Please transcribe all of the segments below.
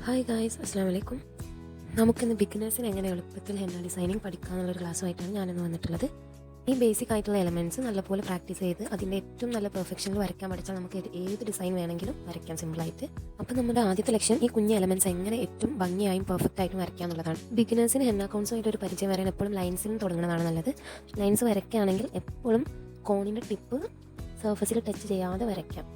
Hi guys, അസ്സാം വലൈക്കും. നമുക്കിന്ന് ബിഗിനേഴ്സിന് എങ്ങനെ എളുപ്പത്തിൽ ഹെന്ന ഡിസൈനിങ് പഠിക്കാമെന്നുള്ളൊരു ക്ലാസ്സുമായിട്ടാണ് ഞാനിന്ന് വന്നിട്ടുള്ളത്. ഈ ബേസിക് ആയിട്ടുള്ള എലമെൻറ്റ്സ് നല്ലപോലെ പ്രാക്ടീസ് ചെയ്ത് അതിൻ്റെ ഏറ്റവും നല്ല പെർഫെക്ഷനിൽ വരയ്ക്കാൻ പഠിച്ചാൽ നമുക്ക് ഏത് ഡിസൈൻ വേണമെങ്കിലും വരയ്ക്കാം സിമ്പിളായിട്ട്. അപ്പോൾ നമ്മുടെ ആദ്യത്തെ ലക്ഷ്യം ഈ കുഞ്ഞ് എലമെൻറ്റ്സ് എങ്ങനെ ഏറ്റവും ഭംഗിയായും പെർഫെക്റ്റ് ആയിട്ടും വരയ്ക്കുക എന്നുള്ളതാണ്. ബിഗിനേഴ്സിന് ഹെന്ന കോൺസുമായിട്ട് ഒരു പരിചയം വരാൻ എപ്പോഴും ലൈൻസിൽ തുടങ്ങുന്നതാണ് നല്ലത്. ലൈൻസ് വരയ്ക്കുകയാണെങ്കിൽ എപ്പോഴും കോണിൻ്റെ ടിപ്പ് സർഫസിൽ ടച്ച് ചെയ്യാതെ വരയ്ക്കാം.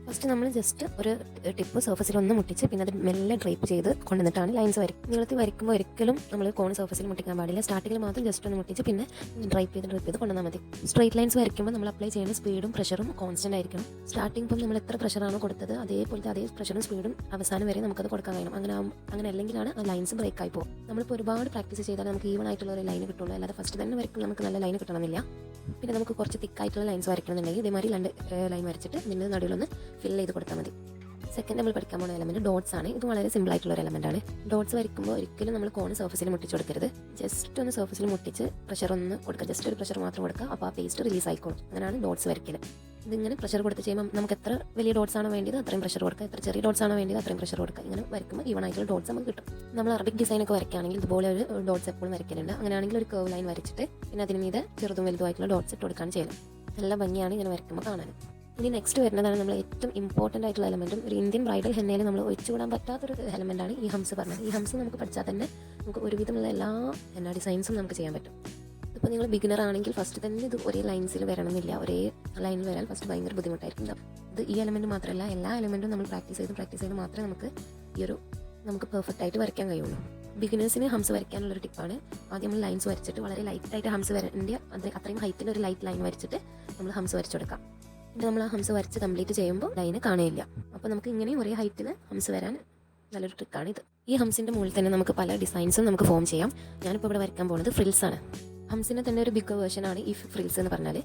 ഫസ്റ്റ് നമ്മൾ ജസ്റ്റ് ഒരു ടിപ്പ് സർഫസിൽ ഒന്ന് മുട്ടിച്ച് പിന്നെ അത് മെല്ലെ ഡ്രൈപ്പ് ചെയ്ത് കൊണ്ടുവന്നിട്ടാണ് ലൈൻസ് വരയ്ക്കും. നീളത്തിൽ വരയ്ക്കുമ്പോൾ ഒരിക്കലും നമ്മൾ കോൺ സർഫസിൽ മുട്ടിക്കാൻ പാടില്ല. സ്റ്റാർട്ടിങ്ങിൽ മാത്രം ജസ്റ്റ് ഒന്ന് മുട്ടിച്ച് പിന്നെ ഡ്രൈപ്പ് ചെയ്ത് കൊണ്ടുവന്നാൽ മതി. സ്ട്രൈറ്റ് ലൈൻസ് വരയ്ക്കുമ്പോൾ നമ്മൾ അപ്ലൈ ചെയ്യുന്ന സ്പീഡും പ്രഷറും കോൺസ്റ്റൻ്റ് ആയിരിക്കണം. സ്റ്റാർട്ടിംഗ് ഇപ്പം നമ്മൾ എത്ര പ്രഷറാണോ കൊടുത്തത് അതേപോലത്തെ അതേ പ്രഷറും സ്പീഡും അവസാനം വരെ നമുക്കത് കൊടുക്കാൻ കഴിയണം. അങ്ങനെ അല്ലെങ്കിലാണ് ആ ലൈൻസ് ബ്രേക്ക് ആയി പോകും. നമ്മളിപ്പോൾ ഒരുപാട് പ്രാക്ടീസ് ചെയ്താൽ നമുക്ക് ഈവൺ ആയിട്ടുള്ള ഒരു ലൈൻ കിട്ടുള്ളൂ. അല്ലാതെ ഫസ്റ്റ് തന്നെ വരയ്ക്കും നമുക്ക് നല്ല ലൈൻ കിട്ടണമെന്നില്ല. പിന്നെ നമുക്ക് കുറച്ച് തിക്കായിട്ടുള്ള ലൈൻസ് വരയ്ക്കണമെന്നുണ്ടെങ്കിൽ ഇതേമാതിരി 2 ലൈൻ വരച്ചിട്ട് ഇതിൻ്റെ നടുവിലൊന്ന് ഫില്ല് ചെയ്ത് കൊടുത്താൽ മതി. സെക്കൻഡ് നമ്മൾ പഠിക്കാൻ പോകുന്ന എലമെൻറ്റ് ഡോട്ട്സ് ആണ്. ഇത് വളരെ സിമ്പിൾ ആയിട്ടുള്ള ഒരു എലമെൻ്റ് ആണ്. ഡോട്ട്സ് വരയ്ക്കുമ്പോൾ ഒരിക്കലും നമ്മൾ കോൺ സർഫസിൽ മുട്ടിച്ച് കൊടുക്കരുത്. ജസ്റ്റ് ഒന്ന് സർഫസിൽ മുട്ടിച്ച് പ്രഷർ ഒന്ന് കൊടുക്കുക. ജസ്റ്റ് ഒരു പ്രഷർ മാത്രം കൊടുക്കുക. അപ്പോൾ ആ പേസ്റ്റ് റിലീസ് ആയിക്കോളും. അങ്ങനെയാണ് ഡോട്ട്സ് വരയ്ക്കൽ. ഇതിങ്ങനെ പ്രഷർ കൊടുത്ത് ചെയ്യുമ്പോൾ നമുക്ക് എത്ര വലിയ ഡോട്ട്സ് ആണോ വേണ്ടത് അത്രയും പ്രഷർ കൊടുക്കുക, എത്ര ചെറിയ ഡോട്ട്സ് ആണോ വേണ്ടത് അത്രയും പ്രഷർ കൊടുക്കുക. ഇങ്ങനെ വരയ്ക്കുമ്പോൾ ഈവൺ ആയിട്ടുള്ള ഡോട്ട്സ് നമുക്ക് കിട്ടും. നമ്മൾ അറബിക് ഡിസൈനൊക്കെ വരയ്ക്കുകയാണെങ്കിൽ ഇതുപോലെ ഒരു ഡോട്ട്സ് എപ്പോഴും വരയ്ക്കലുണ്ട്. അങ്ങനെയാണെങ്കിൽ ഒരു കർവ് ലൈൻ വരച്ചിട്ട് പിന്നെ അതിന് മീതെ ചെറുതും വലുതുമായിട്ടുള്ള ഡോട്ട്സ് ഇട്ട് കൊടുക്കുകയാണ് ചെയ്യുന്നത്. നല്ല ഭംഗിയാണ് ഇങ്ങനെ വരയ്ക്കുമ്പോൾ കാണാൻ. ഇനി നെക്സ്റ്റ് വരുന്നതാണ് നമ്മൾ ഏറ്റവും ഇമ്പോർട്ടൻ്റ് ആയിട്ടുള്ള എലമെൻറ്റും ഒരു ഇന്ത്യൻ ബ്രൈഡൽ ഹെന്നയിൽ നമ്മൾ ഒഴിച്ചുകൂടാൻ പറ്റാത്തൊരു എലമെൻ്റാണ് ഈ ഹംസ് പറഞ്ഞത്. ഈ ഹംസ് നമുക്ക് പഠിച്ചാൽ തന്നെ നമുക്ക് ഒരുവിധമുള്ള എല്ലാ ഹെന്ന ഡിസൈൻസും നമുക്ക് ചെയ്യാൻ പറ്റും. ഇപ്പോൾ നിങ്ങൾ ബിഗിനർ ആണെങ്കിൽ ഫസ്റ്റ് തന്നെ ഇത് ഒരേ ലൈൻസിൽ വരണമെന്നില്ല. ഒരേ ലൈനിൽ വരാൻ ഫസ്റ്റ് ഭയങ്കര ബുദ്ധിമുട്ടായിരിക്കും. ഇത് ഈ എലമെൻറ്റ് മാത്രമല്ല, എല്ലാ എലമെൻറ്റും നമ്മൾ പ്രാക്ടീസ് ചെയ്ത് മാത്രമേ നമുക്ക് പെർഫെക്റ്റ് ആയിട്ട് വരയ്ക്കാൻ കഴിയുള്ളൂ. ബിഗിനേഴ്സിന് ഹംസ് വരയ്ക്കാനുള്ളൊരു ടിപ്പാണ്. ആദ്യം നമ്മൾ ലൈൻസ് വരച്ചിട്ട് വളരെ ലൈറ്റായിട്ട് ഹംസ് വരേണ്ട അത്രയും ഹൈറ്റിൽ ഒരു ലൈറ്റ് ലൈൻ വരച്ചിട്ട് നമ്മൾ ഹംസ് വരച്ചു കൊടുക്കാം. പിന്നെ നമ്മൾ ആ ഹംസ് വരച്ച് കംപ്ലീറ്റ് ചെയ്യുമ്പോൾ ലൈന് കാണില്ല. അപ്പോൾ നമുക്ക് ഇങ്ങനെയും ഒരേ ഹൈറ്റിൽ ഹംസ് വരാൻ നല്ലൊരു ട്രിക്കാണ് ഇത്. ഈ ഹംസിൻ്റെ മുകളിൽ തന്നെ നമുക്ക് പല ഡിസൈൻസും നമുക്ക് ഫോം ചെയ്യാം. ഞാനിപ്പോൾ ഇവിടെ വരയ്ക്കാൻ പോകുന്നത് ഫ്രിൽസ് ആണ്. ഹംസിൻ്റെ തന്നെ ഒരു ബിഗ് വേർഷനാണ് ഈ ഫ്രിൽസ് എന്ന് പറഞ്ഞാൽ.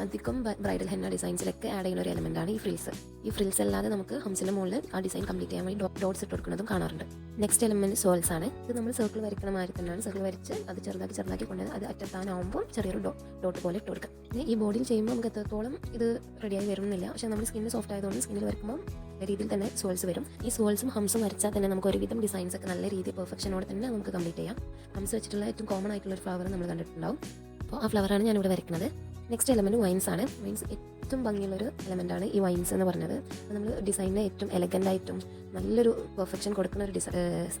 അധികം ബ്രൈഡൽ ഹെന്ന ഡിസൈൻസിലൊക്കെ ആഡ് ചെയ്യുന്ന ഒരു എലമെൻ്റാണ് ഈ ഫ്രിൽസ്. ഈ ഫ്രിൽസ് അല്ലാതെ നമുക്ക് ഹംസിൻ്റെ മുകളിൽ ആ ഡിസൈൻ കംപ്ലീറ്റ് ചെയ്യാൻ വേണ്ടി ഡോട്ട്സ് ഇട്ട് കൊടുക്കുന്നതും കാണാറുണ്ട്. നെക്സ്റ്റ് എലമെൻറ്റ് സോൾസ് ആണ്. ഇത് നമ്മൾ സർക്കിൾ വരയ്ക്കണ മാതിരി തന്നെയാണ്. സർക്കിൾ വരച്ച് അത് ചെറുതാക്കി കൊണ്ടുവന്ന് അത് അറ്റത്താനാവുമ്പോൾ ചെറിയൊരു ഡോട്ട് പോലെ ഇട്ട് കൊടുക്കുക. പിന്നെ ഈ ബോഡിയിൽ ചെയ്യുമ്പോൾ നമുക്ക് എത്രത്തോളം ഇത് റെഡിയായി വരുന്നില്ല. പക്ഷേ നമ്മൾ സ്കിന്നിന് സോഫ്റ്റ് ആയതുകൊണ്ട് സ്കിന്നിൽ വരയ്ക്കുമ്പോൾ രീതിയിൽ തന്നെ സോൾസ് വരും. ഈ സോൾസും ഹംസും വരച്ചാൽ തന്നെ നമുക്ക് ഒരുവിധം ഡിസൈൻസ് ഒക്കെ നല്ല രീതിയിൽ പെർഫെക്ഷനോടെ തന്നെ നമുക്ക് കംപ്ലീറ്റ് ചെയ്യാം. ഹംസ് വെച്ചിട്ടുള്ള ഏറ്റവും കോമൺ ആയിട്ടുള്ള ഒരു ഫ്ലവർ നമ്മൾ കണ്ടിട്ടുണ്ടാവും. അപ്പോൾ ആ ഫ്ലവറാണ് ഞാനിവിടെ വരയ്ക്കുന്നത്. നെക്സ്റ്റ് എലമെൻറ്റ് വൈൻസ് ആണ്. വൈൻസ് ഏറ്റവും ഭംഗിയുള്ളൊരു എലമെൻ്റാണ് ഈ വൈൻസ് എന്ന് പറഞ്ഞത്. നമ്മൾ ഡിസൈനിനെ ഏറ്റവും എലഗൻ്റായിട്ടും നല്ലൊരു പെർഫെക്ഷൻ കൊടുക്കുന്ന ഒരു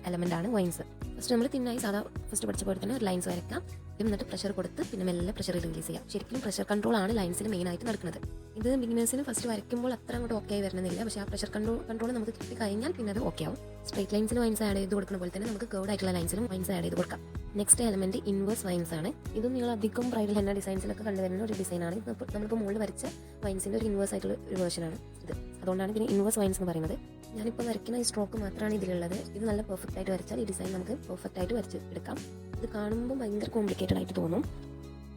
എലമെൻ്റാണ് വൈൻസ്. ഫസ്റ്റ് നമ്മൾ തിന്നായി സാധാ ഫസ്റ്റ് പഠിച്ച പോലെ തന്നെ ഒരു ലൈൻസ് വരയ്ക്കാം. എന്നിട്ട് പ്രഷർ കൊടുത്ത് പിന്നെ മെല്ലെ പ്രഷർ റിലീസ് ചെയ്യാം. ശരിക്കും പ്രഷർ കൺട്രോൾ ആണ് ലൈൻസിൽ മെയിനായിട്ട് നടക്കുന്നത്. ഇത് ബിഗിനേഴ്സിന് ഫസ്റ്റ് വരയ്ക്കുമ്പോൾ അത്ര അങ്ങോട്ട് ഓക്കെ ആയി വരുന്നില്ല. പക്ഷേ ആ പ്രഷർ കൺട്രോൾ നമുക്ക് കിട്ടി കഴിഞ്ഞാൽ പിന്നെ അത് ഓക്കെ ആവും. സ്ട്രൈറ്റ് ലൈൻസിൽ വൈൻസ് ആഡ് ചെയ്ത് കൊടുക്കുന്ന പോലെ തന്നെ നമുക്ക് കർവ്ഡ് ആയിട്ടുള്ള ലൈൻസിലും വൈൻസ് ആഡ് ചെയ്ത് കൊടുക്കാം. നെക്സ്റ്റ് എലമെൻറ്റ് ഇൻവേഴ്സ് വൈൻസ് ആണ്. ഇതും നിങ്ങൾ അധികം ബ്രൈഡൽ ഹെന്ന ഡിസൈൻസിലൊക്കെ കണ്ടുവരുന്ന ഒരു ഡിസൈനാണ്. നമ്മളിപ്പോൾ മുകളിൽ വരച്ച വൈൻസിൻ്റെ ഒരു ഇൻവേഴ്സ് ആയിട്ടുള്ള ഒരു വേർഷനാണ് ഇത്. അതുകൊണ്ടാണ് ഇതിന് ഇൻവേഴ്സ് വൈൻസ് എന്ന് പറയുന്നത്. ഞാനിപ്പോൾ വരയ്ക്കുന്ന ഈ സ്ട്രോക്ക് മാത്രമാണ് ഇതിലുള്ളത്. ഇത് നല്ല പെർഫെക്റ്റ് ആയിട്ട് വരച്ചാൽ ഈ ഡിസൈൻ നമുക്ക് പെർഫെക്റ്റ് ആയിട്ട് വരച്ച് എടുക്കാം. ഇത് കാണുമ്പോൾ ഭയങ്കര കോംപ്ലിക്കേറ്റഡ് ആയിട്ട് തോന്നും.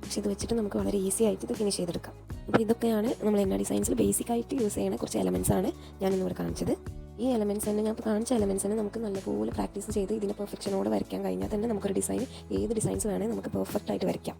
പക്ഷെ ഇത് വെച്ചിട്ട് നമുക്ക് വളരെ ഈസി ആയിട്ട് ഇത് ഫിനിഷ് ചെയ്തെടുക്കാം. അപ്പോൾ ഇതൊക്കെയാണ് നമ്മൾ ഹെന്ന ഡിസൈൻസിൽ ബേസിക്കായിട്ട് യൂസ് ചെയ്യുന്ന കുറച്ച് എലമെൻറ്റ്സ് ആണ് ഞാനിന്നിവിടെ കാണിച്ചത്. ഈ എലമെൻറ്റ്സ് തന്നെ ഞാൻ കാണിച്ച എലമെൻറ്റ്സ് തന്നെ നമുക്ക് നല്ലപോലെ പ്രാക്ടീസ് ചെയ്ത് ഇതിൻ്റെ പെർഫെക്ഷനോടെ വരയ്ക്കാൻ കഴിഞ്ഞാൽ തന്നെ നമുക്കൊരു ഡിസൈൻ ഏത് ഡിസൈൻസ് വേണമെങ്കിൽ നമുക്ക് പെർഫെക്റ്റ് ആയിട്ട് വരയ്ക്കാം.